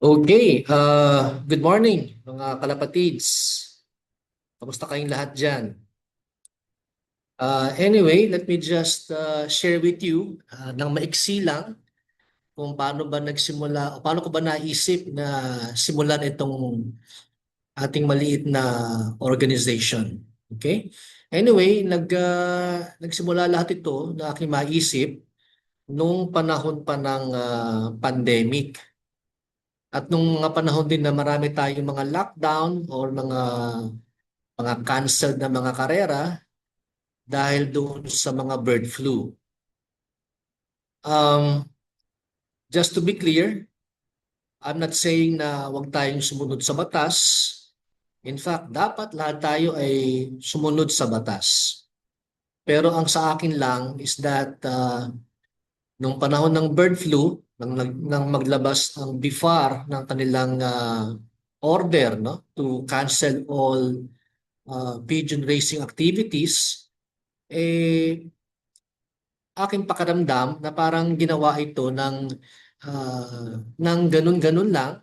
Okay, good morning mga kalapatids. Kamusta kayong lahat dyan? Anyway, let me just share with you ng maiksi lang kung paano ba nagsimula o paano ko ba naisip na simulan itong ating maliit na organization. Okay? Anyway, nagsimula lahat ito na aking maisip nung panahon pa ng pandemic. At nung mga panahon din na marami tayong mga lockdown or mga canceled na mga karera dahil doon sa mga bird flu. Um, just to be clear, I'm not saying na huwag tayong sumunod sa batas. In fact, dapat lahat tayo ay sumunod sa batas. Pero ang sa akin lang is that nung panahon ng bird flu, nang maglabas ang BIFAR ng kanilang order, no, to cancel all pigeon racing activities, eh aking pakiramdam na parang ginawa ito ng ganun-ganun lang,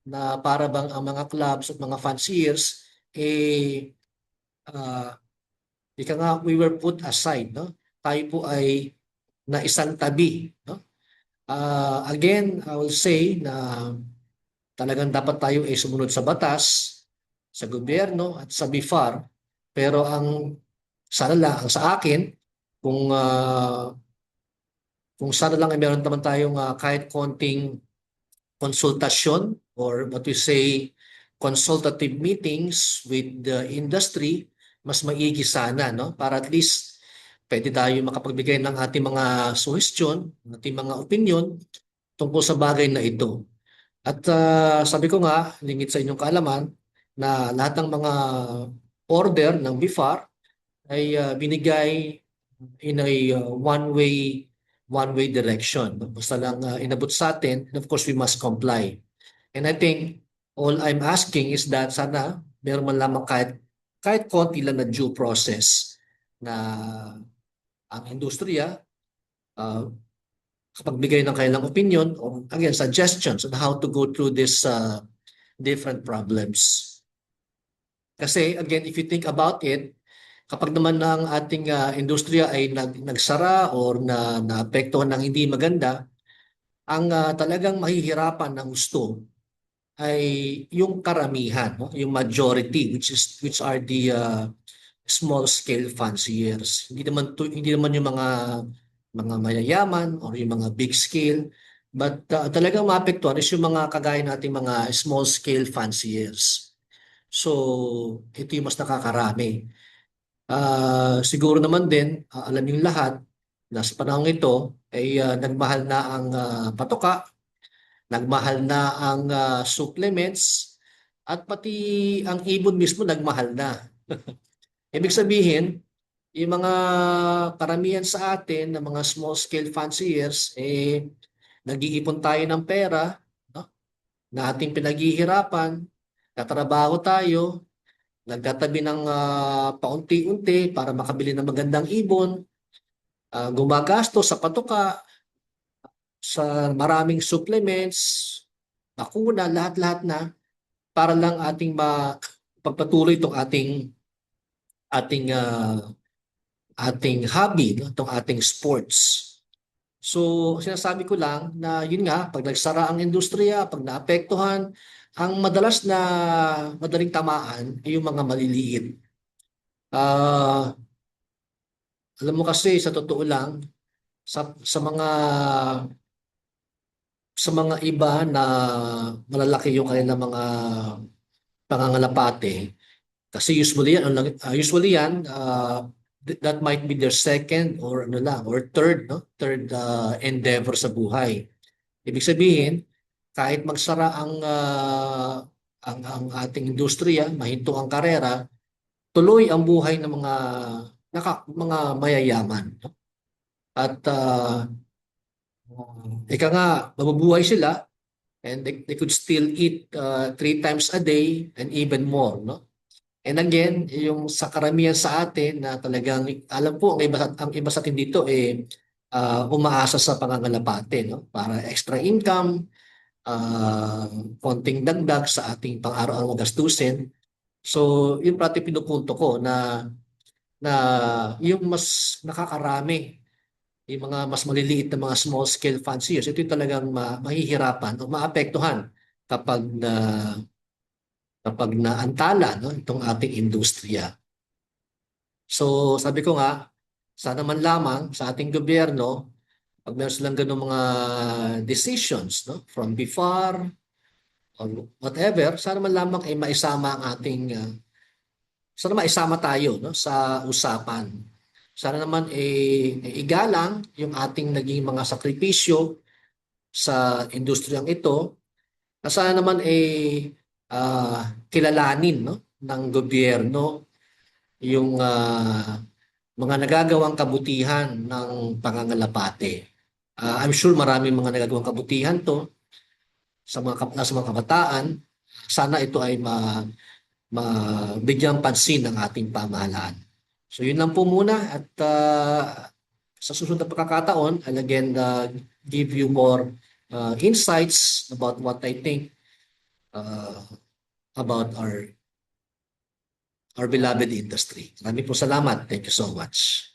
na para bang ang mga clubs at mga fanciers uh, ika nga, we were put aside, no? Tayo po ay naisang tabi, no? Again, I will say na talagang dapat tayo ay sumunod sa batas, sa gobyerno at sa BIFAR. Pero sana lang ang sa akin, kung sana lang ay meron naman tayong kahit konting konsultasyon, or what we say consultative meetings with the industry, mas maigi sana, no? Para at least pwede tayo makapagbigay ng ating mga suggestion, ating mga opinion tungkol sa bagay na ito. At sabi ko nga, limit sa inyong kaalaman, na lahat ng mga order ng BIFAR ay binigay in a one way direction. Basta lang inabot sa atin, and of course we must comply. And I think all I'm asking is that sana meron man lamang kahit konti lang na due process, na ang industriya uh, kapag bigay ng kanilang opinion or again suggestions on how to go through this different problems. Kasi again, if you think about it, kapag naman ang ating industriya ay nagsara or naapektuhan ng hindi maganda, ang talagang mahihirapan ng gusto ay yung karamihan, no? Yung majority, which are the small scale fanciers. Hindi naman yung mga mayayaman or yung mga big scale, but talagang maapektuhan is yung mga kagaya nating mga small scale fanciers. So, ito yung mas nakakarami. Siguro naman din, alam yung lahat na sa panahong ito ay nagmahal na ang patoka, nagmahal na ang supplements, at pati ang ibon mismo nagmahal na. Ibig sabihin, yung mga karamihan sa atin na mga small scale fanciers, nag-iipon tayo ng pera, no? Na ating pinaghihirapan, tatrabaho tayo, nagtatabi ng paunti-unti para makabili ng magandang ibon, gumagasto sa patuka, sa maraming supplements, bakuna, lahat-lahat na para lang ating pagpatuloy itong ating hobby, no? Itong ating sports. So, sinasabi ko lang na yun nga, pag nagsara ang industriya, pag naapektuhan, ang madaling tamaan ay yung mga maliliit. Alam mo kasi, sa totoo lang, sa mga iba na malalaki yung kanilang mga pangangalapate, kasi usually yan, that might be their second or ano lang, or third, no? Third endeavor sa buhay. Ibig sabihin, kahit magsara ang ating industriya, mahinto ang karera, tuloy ang buhay ng mga mayayaman, no? At ika nga, mabubuhay sila, and they could still eat 3 times a day and even more, no? And again, yung sa karamihan sa atin na talagang, alam po, ang iba sa atin dito umaasa sa pangangalapate, no? Para extra income, ah, konting dagdag sa ating pang-araw-araw na gastusin. So, yun pati pinupunto ko na yung mas nakakarami, yung mga mas maliliit na mga small scale fanciers, ito yung talagang mahihirapan o maapektuhan kapag na kapag naantala no, itong ating industriya. So sabi ko nga, sana man lamang sa ating gobyerno, pag meron silang ganung mga decisions no, from BIFAR or whatever, sana man lamang ay maisama ang ating sana maisama tayo no, sa usapan. Sana naman igalang yung ating naging mga sakripisyo sa industriyang ito. Na sana naman kilalanin no, ng gobyerno yung mga nagagawang kabutihan ng pangangalapate. I'm sure maraming mga nagagawang kabutihan to sa mga kabataan. Sana ito ay mabigyang pansin ng ating pamahalaan. So yun lang po muna at sa susunod na pagkakataon, I'll again give you more insights about what I think uh, about our beloved industry. Maraming po salamat. Thank you so much.